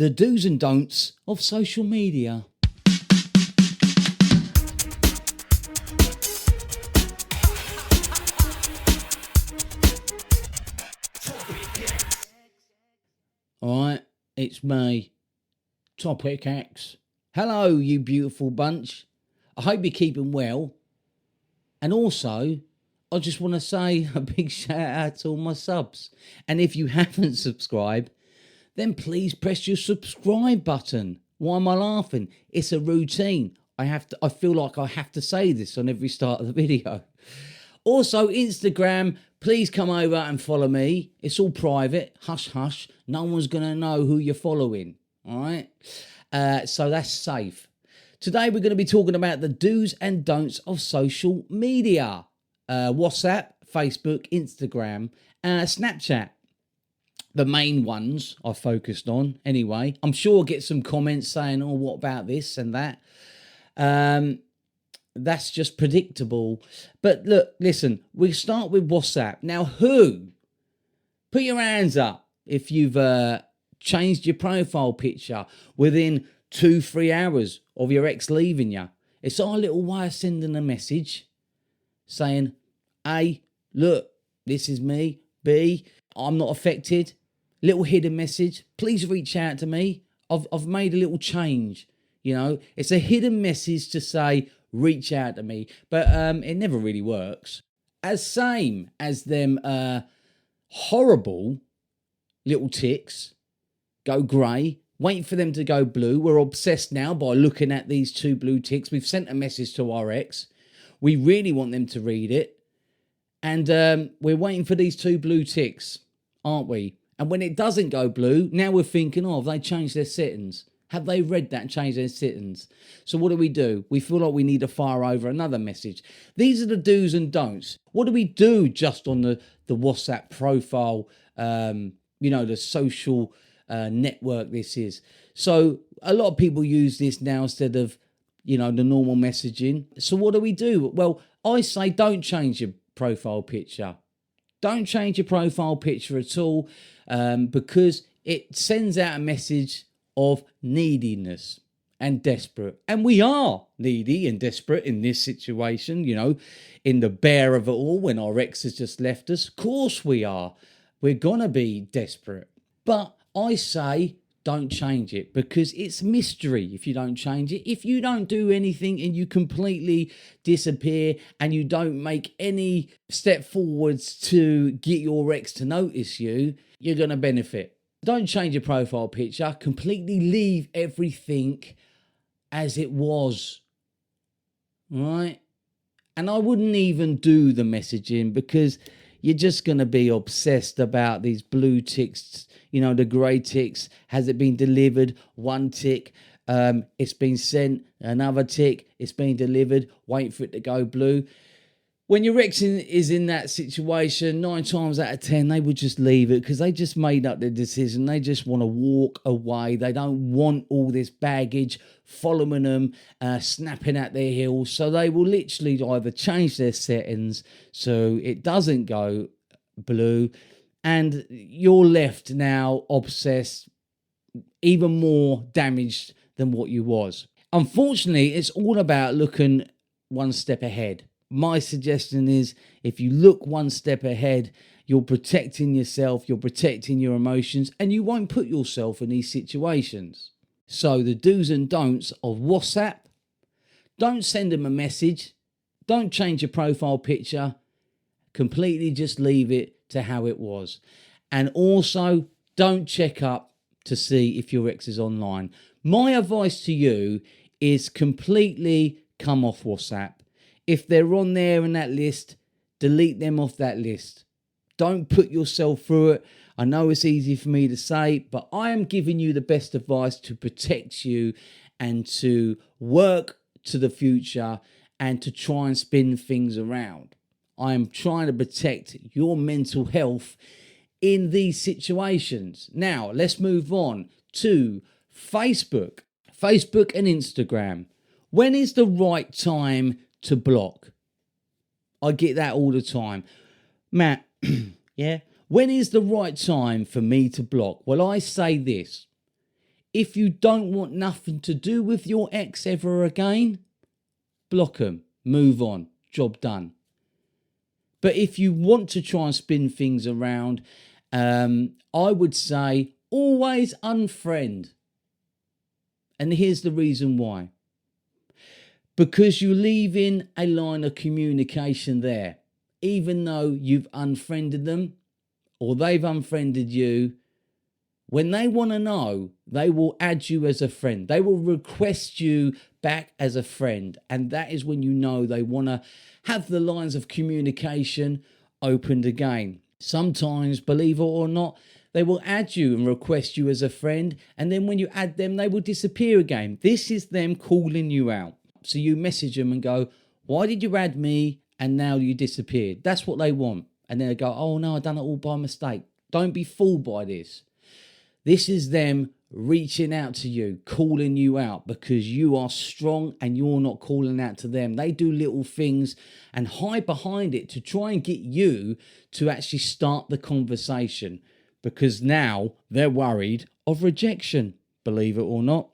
the do's and don'ts of social media. Alright, it's me, Topic X. Hello, you beautiful bunch. I hope you're keeping well. And also, I just want to say a big shout out to all my subs. And if you haven't subscribed, then please press your subscribe button. Why am I laughing? It's a routine. I feel like I have to say this on every start of the video. Also, Instagram, please come over and follow me. It's all private. Hush, hush. No one's going to know who you're following. All right? So that's safe. Today, we're going to be talking about the do's and don'ts of social media. WhatsApp, Facebook, Instagram, Snapchat. The main ones I focused on anyway. I'm sure I'll get some comments saying, oh, what about this and that? That's just predictable. But look, listen, we start with WhatsApp. Now, put your hands up if you've changed your profile picture within 2-3 hours of your ex leaving you. It's our little way of sending a message saying, A, look, this is me. B, I'm not affected. Little hidden message. Please reach out to me. I've made a little change. You know, it's a hidden message to say, reach out to me. But it never really works. As same as them horrible little ticks go grey. Wait for them to go blue. We're obsessed now by looking at these 2 blue ticks. We've sent a message to our ex. We really want them to read it. And we're waiting for these 2 blue ticks, aren't we? And when it doesn't go blue, now we're thinking, oh, have they changed their settings? Have they read that and changed their settings? So what do? We feel like we need to fire over another message. These are the do's and don'ts. What do we do just on the WhatsApp profile, the social network this is? So a lot of people use this now instead of, the normal messaging. So what do? Well, I say don't change your profile picture. Don't change your profile picture at all because it sends out a message of neediness and desperate. And we are needy and desperate in this situation, in the bear of it all when our ex has just left us. Of course we are. We're going to be desperate. But I say don't change it because it's mystery if you don't change it. If you don't do anything and you completely disappear and you don't make any step forwards to get your ex to notice you, you're going to benefit. Don't change your profile picture. Completely leave everything as it was. Right? And I wouldn't even do the messaging because you're just going to be obsessed about these blue ticks, the grey ticks. Has it been delivered? 1 tick. It's been sent. Another tick. It's been delivered. Wait for it to go blue. When your ex is in that situation, 9 times out of 10, they would just leave it because they just made up their decision. They just want to walk away. They don't want all this baggage following them, snapping at their heels. So they will literally either change their settings so it doesn't go blue, and you're left now obsessed, even more damaged than what you was. Unfortunately, it's all about looking 1 step ahead. My suggestion is if you look 1 step ahead, you're protecting yourself, you're protecting your emotions, and you won't put yourself in these situations. So the do's and don'ts of WhatsApp: don't send them a message, don't change your profile picture, completely just leave it to how it was. And also, don't check up to see if your ex is online. My advice to you is completely come off WhatsApp. If they're on there in that list, delete them off that list. Don't put yourself through it. I know it's easy for me to say, but I am giving you the best advice to protect you and to work to the future and to try and spin things around. I am trying to protect your mental health in these situations. Now, let's move on to Facebook. Facebook and Instagram. When is the right time to block? I get that all the time. Matt, yeah? When is the right time for me to block? Well, I say this. If you don't want nothing to do with your ex ever again, block them, move on, job done. But if you want to try and spin things around, I would say always unfriend. And here's the reason why. Because you leave in a line of communication there. Even though you've unfriended them or they've unfriended you, when they want to know, they will add you as a friend. They will request you back as a friend. And that is when you know they want to have the lines of communication opened again. Sometimes, believe it or not, they will add you and request you as a friend. And then when you add them, they will disappear again. This is them calling you out. So you message them and go, why did you add me and now you disappeared? That's what they want. And they'll go, oh no, I done it all by mistake. Don't be fooled by this. This is them reaching out to you, calling you out because you are strong and you're not calling out to them. They do little things and hide behind it to try and get you to actually start the conversation because now they're worried of rejection, believe it or not.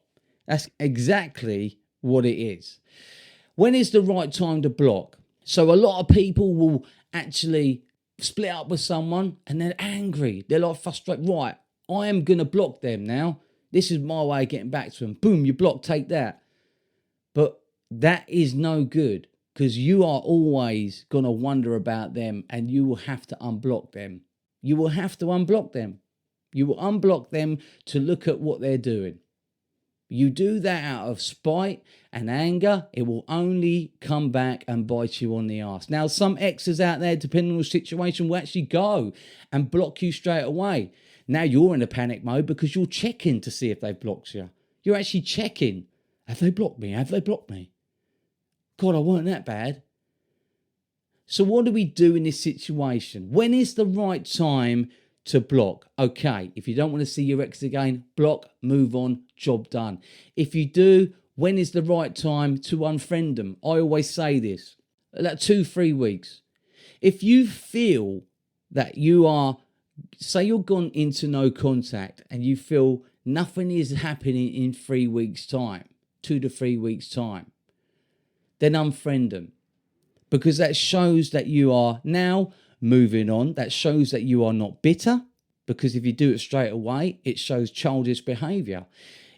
That's exactly what it is. When is the right time to block? So a lot of people will actually split up with someone and they're angry. They're like frustrated. Right, I am going to block them now. This is my way of getting back to them. Boom, you block, take that. But that is no good because you are always going to wonder about them and you will have to unblock them. You will have to unblock them. You will unblock them to look at what they're doing. You do that out of spite and anger, it will only come back and bite you on the arse. Now, some exes out there, depending on the situation, will actually go and block you straight away. Now you're in a panic mode because you're checking to see if they've blocked you. You're actually checking. Have they blocked me? Have they blocked me? God, I weren't that bad. So what do we do in this situation? When is the right time to block? Okay, if you don't want to see your ex again, block, move on, job done. If you do, when is the right time to unfriend them? I always say this, like 2-3 weeks. If you feel that you are, say you're gone into no contact and you feel nothing is happening in 3 weeks' time, 2 to 3 weeks' time, then unfriend them. Because that shows that you are now moving on. That shows that you are not bitter. Because if you do it straight away, it shows childish behaviour.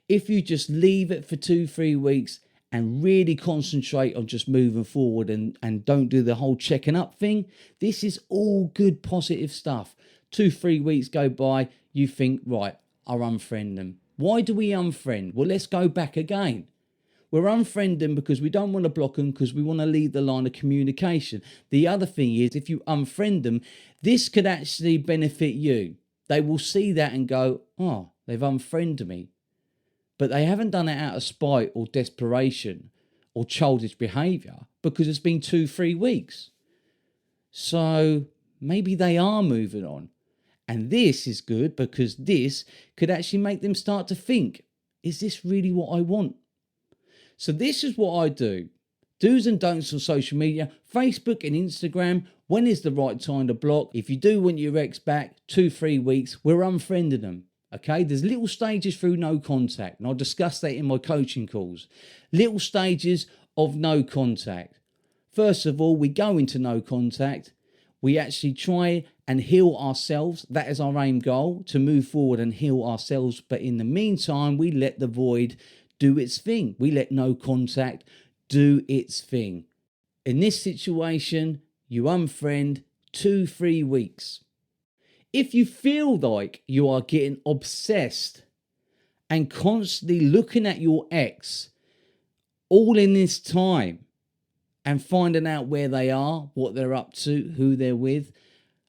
If you just leave it for 2-3 weeks and really concentrate on just moving forward and don't do the whole checking up thing, this is all good positive stuff. 2-3 weeks go by, you think, right, I'll unfriend them. Why do we unfriend? Well, let's go back again. We're unfriending because we don't want to block them because we want to leave the line of communication. The other thing is, if you unfriend them, this could actually benefit you. They will see that and go, oh, they've unfriended me. But they haven't done it out of spite or desperation or childish behaviour because it's been 2-3 weeks. So maybe they are moving on. And this is good because this could actually make them start to think, is this really what I want? So this is what I do. Do's and don'ts on social media, Facebook and Instagram. When is the right time to block? If you do want your ex back, 2-3 weeks, we're unfriending them. Okay, there's little stages through no contact. And I'll discuss that in my coaching calls. Little stages of no contact. First of all, we go into no contact. We actually try and heal ourselves. That is our aim goal, to move forward and heal ourselves. But in the meantime, we let the void do its thing. We let no contact do its thing. In this situation, you unfriend 2-3 weeks. If you feel like you are getting obsessed and constantly looking at your ex all in this time and finding out where they are, what they're up to, who they're with,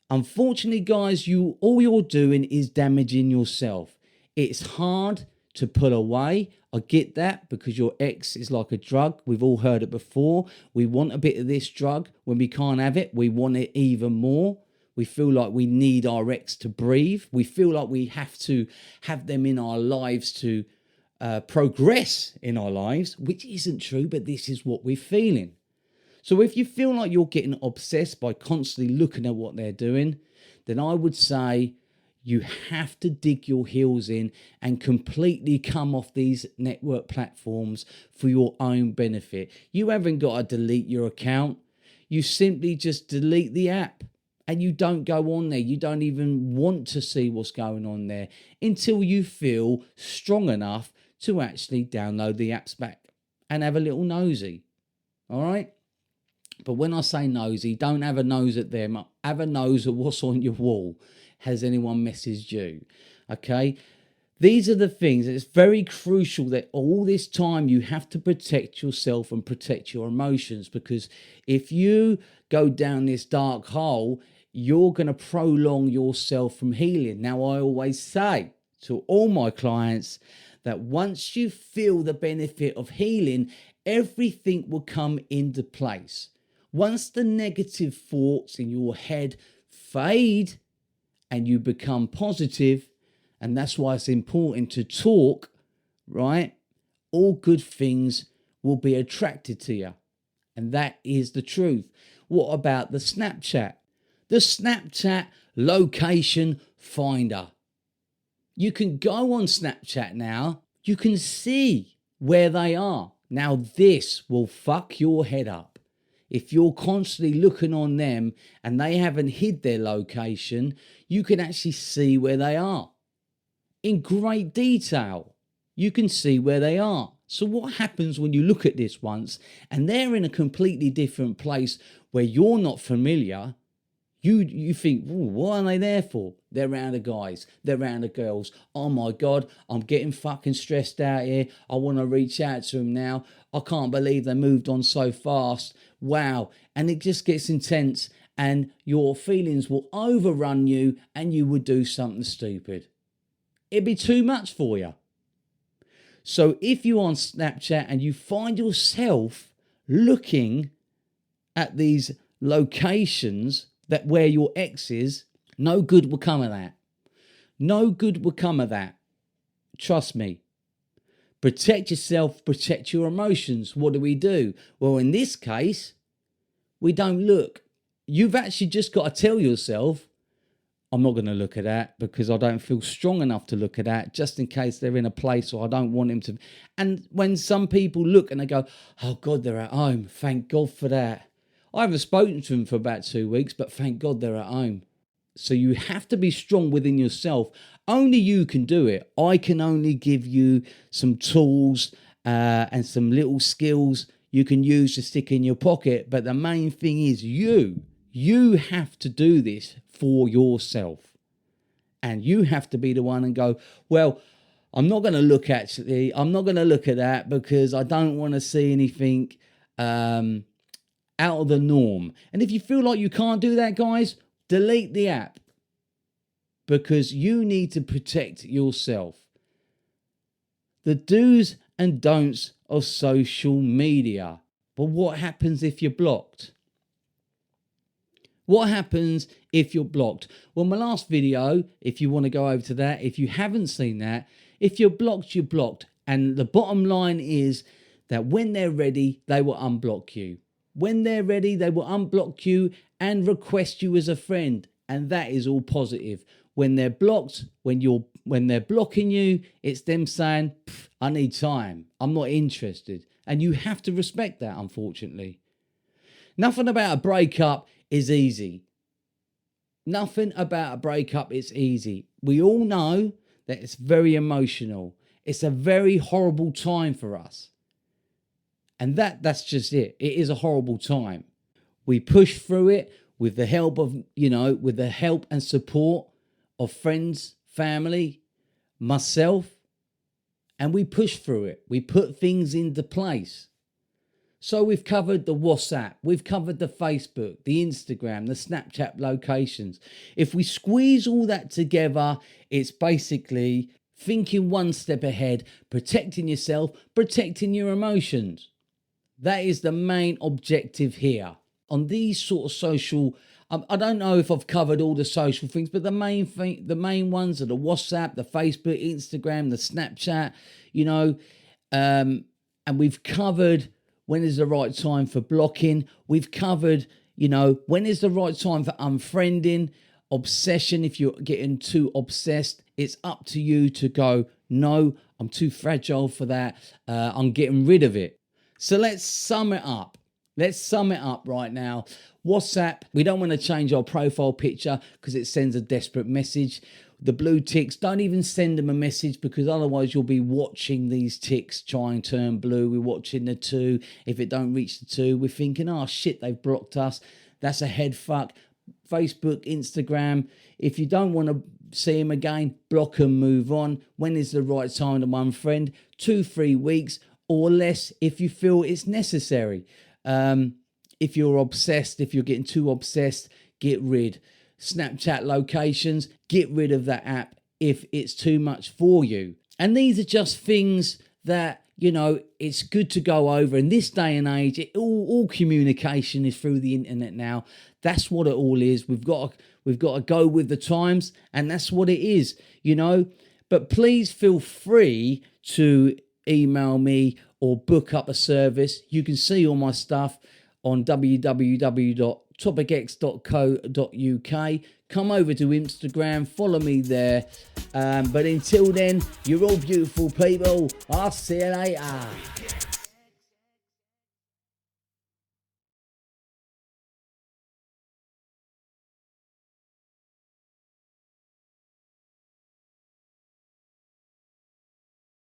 unfortunately, guys, all you're doing is damaging yourself. It's hard to pull away. I get that because your ex is like a drug. We've all heard it before. We want a bit of this drug. When we can't have it, we want it even more. We feel like we need our ex to breathe. We feel like we have to have them in our lives to progress in our lives, which isn't true, but this is what we're feeling. So if you feel like you're getting obsessed by constantly looking at what they're doing, then I would say You have to dig your heels in and completely come off these network platforms for your own benefit. You haven't got to delete your account. You simply just delete the app and you don't go on there. You don't even want to see what's going on there until you feel strong enough to actually download the apps back and have a little nosy. All right? But when I say nosy, don't have a nose at them. Have a nose at what's on your wall. Has anyone messaged you? Okay? These are the things. It's very crucial that all this time you have to protect yourself and protect your emotions, because if you go down this dark hole, you're going to prolong yourself from healing. Now, I always say to all my clients that once you feel the benefit of healing, everything will come into place. Once the negative thoughts in your head fade and you become positive, and that's why it's important to talk, right? All good things will be attracted to you. And that is the truth. What about the Snapchat? The Snapchat location finder. You can go on Snapchat now. You can see where they are. Now, this will fuck your head up. If you're constantly looking on them and they haven't hid their location, you can actually see where they are. In great detail, you can see where they are. So what happens when you look at this once and they're in a completely different place where you're not familiar? You think, what are they there for? They're around the guys. They're around the girls. Oh my God, I'm getting fucking stressed out here. I want to reach out to them now. I can't believe they moved on so fast. Wow. And it just gets intense and your feelings will overrun you and you would do something stupid. It'd be too much for you. So if you're on Snapchat and you find yourself looking at these locations that where your ex is, no good will come of that. No good will come of that. Trust me. Protect yourself, protect your emotions. What do? Well, in this case, we don't look. You've actually just got to tell yourself, I'm not going to look at that because I don't feel strong enough to look at that, just in case they're in a place or I don't want him to. And when some people look and they go, oh God, they're at home. Thank God for that. I haven't spoken to them for about 2 weeks, but thank God they're at home. So you have to be strong within yourself. Only you can do it. I can only give you some tools and some little skills you can use to stick in your pocket. But the main thing is you have to do this for yourself. And you have to be the one and go, well, I'm not going to look at that because I don't want to see anything out of the norm. And if you feel like you can't do that, guys, delete the app because you need to protect yourself. The do's and don'ts of social media. But what happens if you're blocked? What happens if you're blocked? Well, my last video, if you want to go over to that, if you haven't seen that, if you're blocked, you're blocked. And the bottom line is that when they're ready, they will unblock you. When they're ready, they will unblock you and request you as a friend. And that is all positive. When they're blocked, when they're blocking you, it's them saying, I need time. I'm not interested. And you have to respect that, unfortunately. Nothing about a breakup is easy. Nothing about a breakup is easy. We all know that it's very emotional. It's a very horrible time for us. And that's just it. It is a horrible time. We push through it with the help of, with the help and support of friends, family, myself, and we push through it. We put things into place. So we've covered the WhatsApp, we've covered the Facebook, the Instagram, the Snapchat locations. If we squeeze all that together, it's basically thinking one step ahead, protecting yourself, protecting your emotions. That is the main objective here. On these sort of social, I don't know if I've covered all the social things, but the main ones are the WhatsApp, the Facebook, Instagram, the Snapchat, and we've covered when is the right time for blocking. We've covered, when is the right time for unfriending. Obsession, if you're getting too obsessed, it's up to you to go, no, I'm too fragile for that. I'm getting rid of it. So let's sum it up. Let's sum it up right now. WhatsApp, we don't want to change our profile picture because it sends a desperate message. The blue ticks, don't even send them a message because otherwise you'll be watching these ticks try and turn blue. We're watching the 2. If it don't reach the 2, we're thinking, oh shit, they've blocked us. That's a head fuck. Facebook, Instagram, if you don't want to see them again, block them, move on. When is the right time to unfriend? 2-3 weeks or less if you feel it's necessary. If you're obsessed, if you're getting too obsessed, get rid. Snapchat locations, get rid of that app if it's too much for you. And these are just things that, you know, it's good to go over. In this day and age, all communication is through the internet now. That's what it all is. We've got to go with the times, and that's what it is, you know. But please feel free to email me or book up a service. You can see all my stuff on www.topicx.co.uk. Come over to Instagram, follow me there. But until then, you're all beautiful people. I'll see you later.